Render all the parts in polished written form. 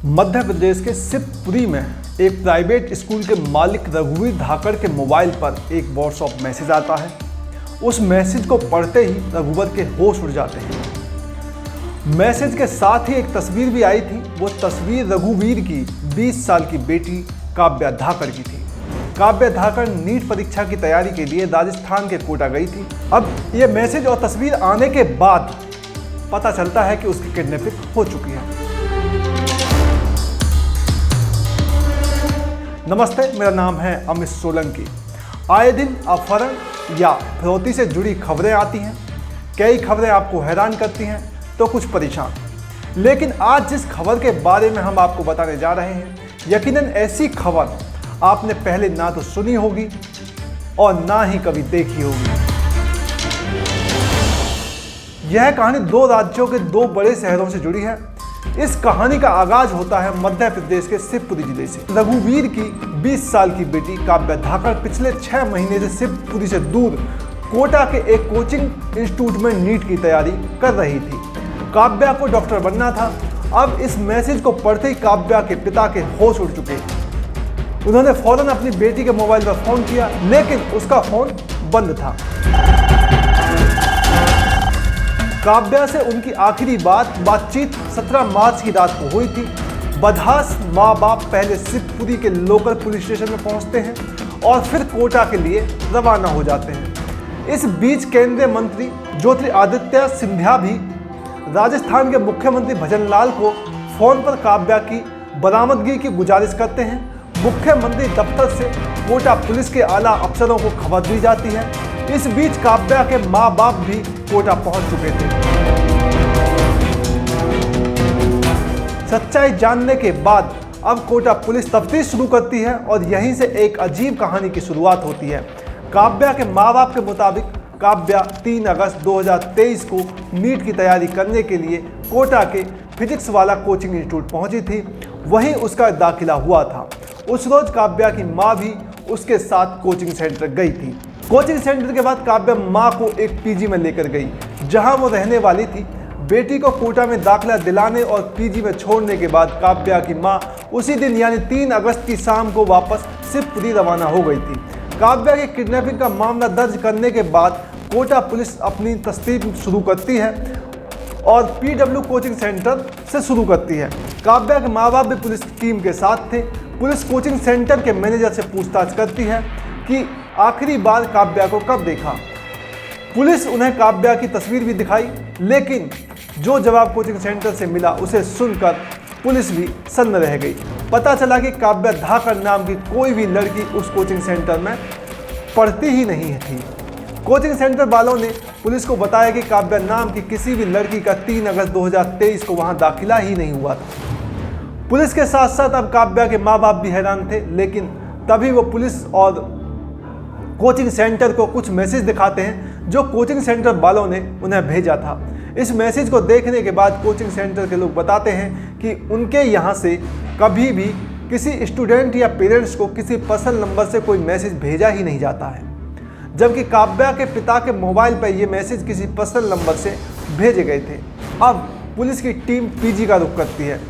मध्य प्रदेश के शिवपुरी में एक प्राइवेट स्कूल के मालिक रघुवीर धाकड़ के मोबाइल पर एक व्हाट्सएप मैसेज आता है। उस मैसेज को पढ़ते ही रघुवीर के होश उड़ जाते हैं। मैसेज के साथ ही एक तस्वीर भी आई थी। वो तस्वीर रघुवीर की 20 साल की बेटी काव्या धाकड़ की थी। काव्या धाकड़ नीट परीक्षा की तैयारी के लिए राजस्थान के कोटा गई थी। अब ये मैसेज और तस्वीर आने के बाद पता चलता है कि उसकी किडनैपिंग हो चुकी है। नमस्ते, मेरा नाम है अमित सोलंकी। आए दिन अपहरण या फिरौती से जुड़ी खबरें आती हैं। कई खबरें आपको हैरान करती हैं तो कुछ परेशान। लेकिन आज जिस खबर के बारे में हम आपको बताने जा रहे हैं, यकीनन ऐसी खबर आपने पहले ना तो सुनी होगी और ना ही कभी देखी होगी। यह कहानी दो राज्यों के दो बड़े शहरों से जुड़ी है। इस कहानी का आगाज होता है मध्य प्रदेश के शिवपुरी जिले से। रघुवीर की 20 साल की बेटी काव्या धाकड़ पिछले 6 महीने से शिवपुरी से दूर कोटा के एक कोचिंग इंस्टीट्यूट में नीट की तैयारी कर रही थी। काव्या को डॉक्टर बनना था। अब इस मैसेज को पढ़ते ही काव्या के पिता के होश उड़ चुके। उन्होंने फौरन अपनी बेटी के मोबाइल पर फोन किया, लेकिन उसका फोन बंद था। काव्या से उनकी आखिरी बातचीत 17 मार्च की रात को हुई थी। बदहास माँ बाप पहले शिवपुरी के लोकल पुलिस स्टेशन में पहुंचते हैं और फिर कोटा के लिए रवाना हो जाते हैं। इस बीच केंद्रीय मंत्री ज्योतिरादित्य सिंधिया भी राजस्थान के मुख्यमंत्री भजनलाल को फोन पर काव्या की बरामदगी की गुजारिश करते हैं। मुख्यमंत्री दफ्तर से कोटा पुलिस के आला अफसरों को खबर दी जाती है। इस बीच काव्या के माँ बाप भी कोटा पहुंच चुके थे। सच्चाई जानने के बाद अब कोटा पुलिस तफ्तीश शुरू करती है और यहीं से एक अजीब कहानी की शुरुआत होती है। काव्या के माँ बाप के मुताबिक काव्या 3 अगस्त 2023 को नीट की तैयारी करने के लिए कोटा के फिजिक्स वाला कोचिंग इंस्टीट्यूट पहुंची थी। वहीं उसका दाखिला हुआ था। उस रोज काव्या की माँ भी उसके साथ कोचिंग सेंटर गई थी। कोचिंग सेंटर के बाद काव्या माँ को एक पीजी में लेकर गई, जहां वो रहने वाली थी। बेटी को कोटा में दाखिला दिलाने और पीजी में छोड़ने के बाद काव्या की माँ उसी दिन यानी 3 अगस्त की शाम को वापस शिवपुरी रवाना हो गई थी। काव्या की किडनैपिंग का मामला दर्ज करने के बाद कोटा पुलिस अपनी तस्दीक शुरू करती है और पीडब्ल्यू कोचिंग सेंटर से शुरू करती है। काव्या के माँ बाप भी पुलिस टीम के साथ थे। पुलिस कोचिंग सेंटर के मैनेजर से पूछताछ करती है कि आखिरी बार काव्या को कब देखा। पुलिस उन्हें काव्या की तस्वीर भी दिखाई, लेकिन जो जवाब कोचिंग सेंटर से मिला उसे सुनकर पुलिस भी सन्न रह गई। पता चला कि काव्या धाकड़ नाम की कोई भी लड़की उस कोचिंग सेंटर में पढ़ती ही नहीं थी। कोचिंग सेंटर वालों ने पुलिस को बताया कि काव्या नाम की किसी भी लड़की का 3 अगस्त 2023 को वहां दाखिला ही नहीं हुआ था। पुलिस के साथ साथ अब काव्या के माँ बाप भी हैरान थे, लेकिन तभी वो पुलिस और कोचिंग सेंटर को कुछ मैसेज दिखाते हैं जो कोचिंग सेंटर वालों ने उन्हें भेजा था। इस मैसेज को देखने के बाद कोचिंग सेंटर के लोग बताते हैं कि उनके यहाँ से कभी भी किसी स्टूडेंट या पेरेंट्स को किसी पर्सनल नंबर से कोई मैसेज भेजा ही नहीं जाता है, जबकि काव्या के पिता के मोबाइल पर ये मैसेज किसी पर्सनल नंबर से भेजे गए थे। अब पुलिस की टीम पीजी का रुख करती है।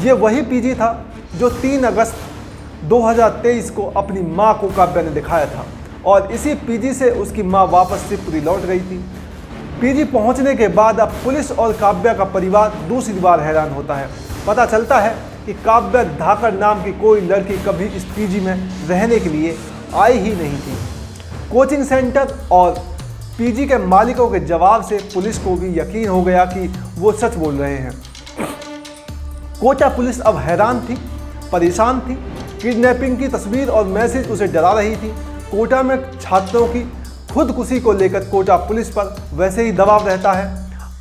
ये वही पीजी था जो 3 अगस्त 2023 को अपनी माँ को काव्या ने दिखाया था और इसी पीजी से उसकी माँ वापस शिवपुरी लौट गई थी। पीजी पहुंचने के बाद अब पुलिस और काव्या का परिवार दूसरी बार हैरान होता है। पता चलता है कि काव्या धाकड़ नाम की कोई लड़की कभी इस पीजी में रहने के लिए आई ही नहीं थी। कोचिंग सेंटर और पीजी के मालिकों के जवाब से पुलिस को भी यकीन हो गया कि वो सच बोल रहे हैं। कोटा पुलिस अब हैरान थी, परेशान थी। किडनैपिंग की तस्वीर और मैसेज उसे डरा रही थी। कोटा में छात्रों की खुदकुशी को लेकर कोटा पुलिस पर वैसे ही दबाव रहता है।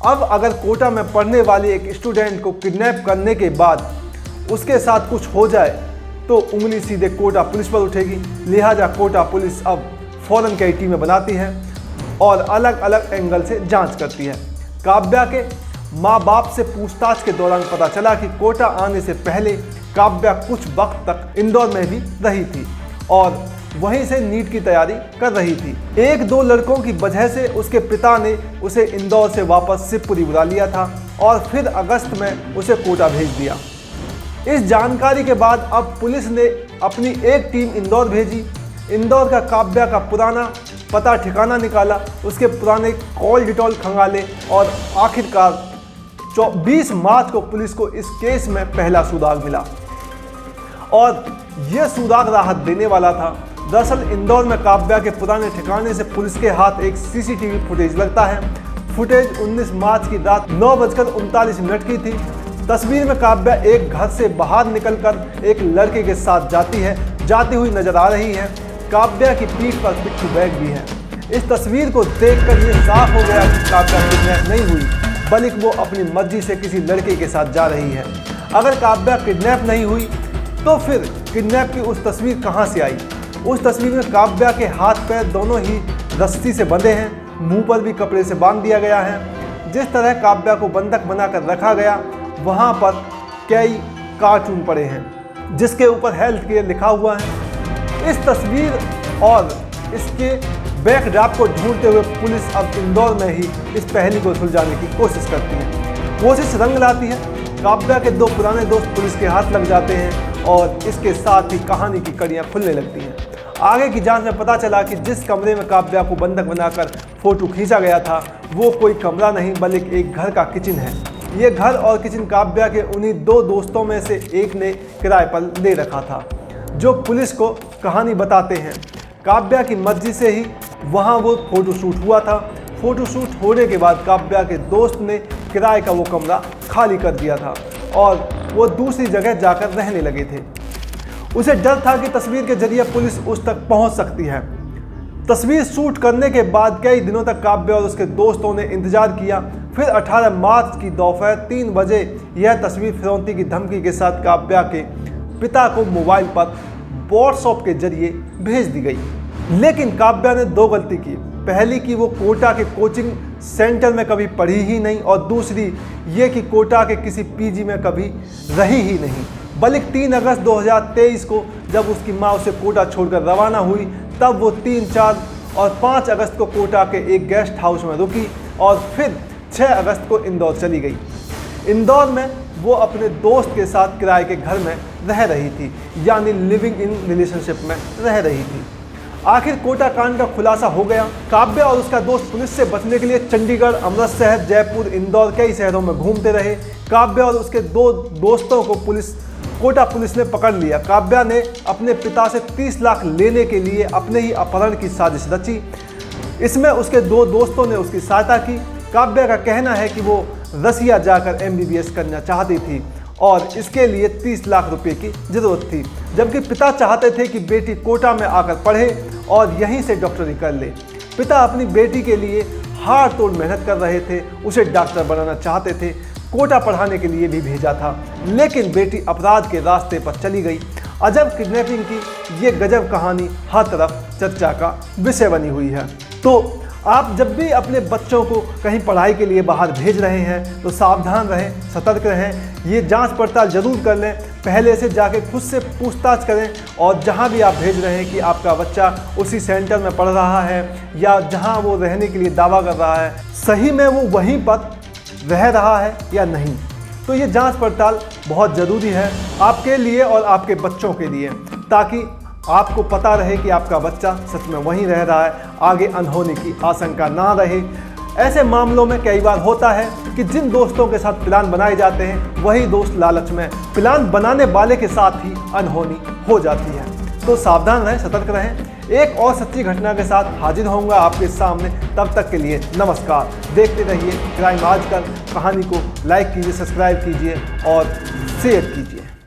अब अगर कोटा में पढ़ने वाली एक स्टूडेंट को किडनैप करने के बाद उसके साथ कुछ हो जाए तो उंगली सीधे कोटा पुलिस पर उठेगी। लिहाजा कोटा पुलिस अब फौरन कई टीमें बनाती है और अलग अलग एंगल से जांच करती है। काव्या के माँ बाप से पूछताछ के दौरान पता चला कि कोटा आने से पहले काव्या कुछ वक्त तक इंदौर में भी रही थी और वहीं से नीट की तैयारी कर रही थी। 1-2 लड़कों की वजह से उसके पिता ने उसे इंदौर से वापस शिवपुरी बुला लिया था और फिर अगस्त में उसे कोटा भेज दिया। इस जानकारी के बाद अब पुलिस ने अपनी एक टीम इंदौर भेजी। इंदौर का काव्या का पुराना पता ठिकाना निकाला, उसके पुराने कॉल डिटेल खंगाले और आखिरकार 20 मार्च को पुलिस को इस केस में पहला सुराग मिला और यह सुराग राहत देने वाला था। दरअसल इंदौर में काव्या के पुराने ठिकाने से पुलिस के हाथ एक सीसीटीवी फुटेज लगता है। फुटेज 19 मार्च की रात 9:39 की थी। तस्वीर में काव्या एक घर से बाहर निकलकर एक लड़के के साथ जाती हुई नजर आ रही है। काव्या की पीठ पर पिट्ठू बैग भी है। इस तस्वीर को देखकर ये साफ हो गया कि काव्या किडनैप नहीं हुई, बल्कि वो अपनी मर्जी से किसी लड़के के साथ जा रही है। अगर काव्या किडनैप नहीं हुई तो फिर किडनैप की उस तस्वीर कहाँ से आई? उस तस्वीर में काव्या के हाथ पैर दोनों ही रस्सी से बंधे हैं, मुंह पर भी कपड़े से बांध दिया गया है। जिस तरह काव्या को बंधक बनाकर रखा गया, वहाँ पर कई कार्टून पड़े हैं जिसके ऊपर हेल्थ केयर लिखा हुआ है। इस तस्वीर और इसके बैकड्रॉप को ढूंढते हुए पुलिस अब इंदौर में ही इस पहेली को सुलझाने की कोशिश करती है। कोशिश रंग लाती है। काव्या के 2 पुराने दोस्त पुलिस के हाथ लग जाते हैं और इसके साथ ही कहानी की कड़ियाँ खुलने लगती हैं। आगे की जांच में पता चला कि जिस कमरे में काव्या को बंधक बनाकर फोटो खींचा गया था, वो कोई कमरा नहीं बल्कि एक घर का किचन है। ये घर और किचन काव्या के उन्हीं 2 दोस्तों में से एक ने किराए पर ले रखा था, जो पुलिस को कहानी बताते हैं। काव्या की मर्जी से ही वहाँ वो फोटोशूट हुआ था। फोटोशूट होने के बाद काव्या के दोस्त ने किराए का वो कमरा खाली कर दिया था और वो दूसरी जगह जाकर रहने लगे थे। उसे डर था कि तस्वीर के जरिए पुलिस उस तक पहुंच सकती है। तस्वीर शूट करने के बाद कई दिनों तक काव्या और उसके दोस्तों ने इंतजार किया। फिर 18 मार्च की दोपहर 3 बजे यह तस्वीर फिरौती की धमकी के साथ काव्या के पिता को मोबाइल पर व्हाट्सएप के जरिए भेज दी गई। लेकिन काव्या ने 2 गलती की। पहली कि वो कोटा के कोचिंग सेंटर में कभी पढ़ी ही नहीं और दूसरी ये कि कोटा के किसी पीजी में कभी रही ही नहीं, बल्कि 3 अगस्त 2023 को जब उसकी माँ उसे कोटा छोड़कर रवाना हुई, तब वो 3, 4 और 5 अगस्त को कोटा के एक गेस्ट हाउस में रुकी और फिर 6 अगस्त को इंदौर चली गई। इंदौर में वो अपने दोस्त के साथ किराए के घर में रह रही थी, यानी लिविंग इन रिलेशनशिप में रह रही थी। आखिर कोटा कांड का खुलासा हो गया। काव्या और उसका दोस्त पुलिस से बचने के लिए चंडीगढ़, अमृतसर, जयपुर, इंदौर कई शहरों में घूमते रहे। काव्या और उसके 2 दोस्तों को कोटा पुलिस ने पकड़ लिया। काव्या ने अपने पिता से 30 लाख लेने के लिए अपने ही अपहरण की साजिश रची। इसमें उसके 2 दोस्तों ने उसकी सहायता की। काव्या का कहना है कि वो रसिया जाकर MBBS करना चाहती थी और इसके लिए 30 लाख रुपए की जरूरत थी, जबकि पिता चाहते थे कि बेटी कोटा में आकर पढ़े और यहीं से डॉक्टरी कर ले। पिता अपनी बेटी के लिए हाड़ तोड़ मेहनत कर रहे थे, उसे डॉक्टर बनाना चाहते थे, कोटा पढ़ाने के लिए भी भेजा था, लेकिन बेटी अपराध के रास्ते पर चली गई। अजब किडनैपिंग की ये गजब कहानी हर तरफ चर्चा का विषय बनी हुई है। तो आप जब भी अपने बच्चों को कहीं पढ़ाई के लिए बाहर भेज रहे हैं तो सावधान रहें, सतर्क रहें। ये जांच पड़ताल जरूर कर लें, पहले से जाके खुद से पूछताछ करें और जहां भी आप भेज रहे हैं कि आपका बच्चा उसी सेंटर में पढ़ रहा है या जहां वो रहने के लिए दावा कर रहा है, सही में वो वहीं पर रह रहा है या नहीं। तो ये जांच पड़ताल बहुत ज़रूरी है आपके लिए और आपके बच्चों के लिए, ताकि आपको पता रहे कि आपका बच्चा सच में वहीं रह रहा है, आगे अनहोनी की आशंका ना रहे। ऐसे मामलों में कई बार होता है कि जिन दोस्तों के साथ प्लान बनाए जाते हैं वही दोस्त लालच में प्लान बनाने वाले के साथ ही अनहोनी हो जाती है। तो सावधान रहें, सतर्क रहें। एक और सच्ची घटना के साथ हाजिर होऊंगा आपके सामने, तब तक के लिए नमस्कार। देखते रहिए क्राइम आजकल। कहानी को लाइक कीजिए, सब्सक्राइब कीजिए और शेयर कीजिए।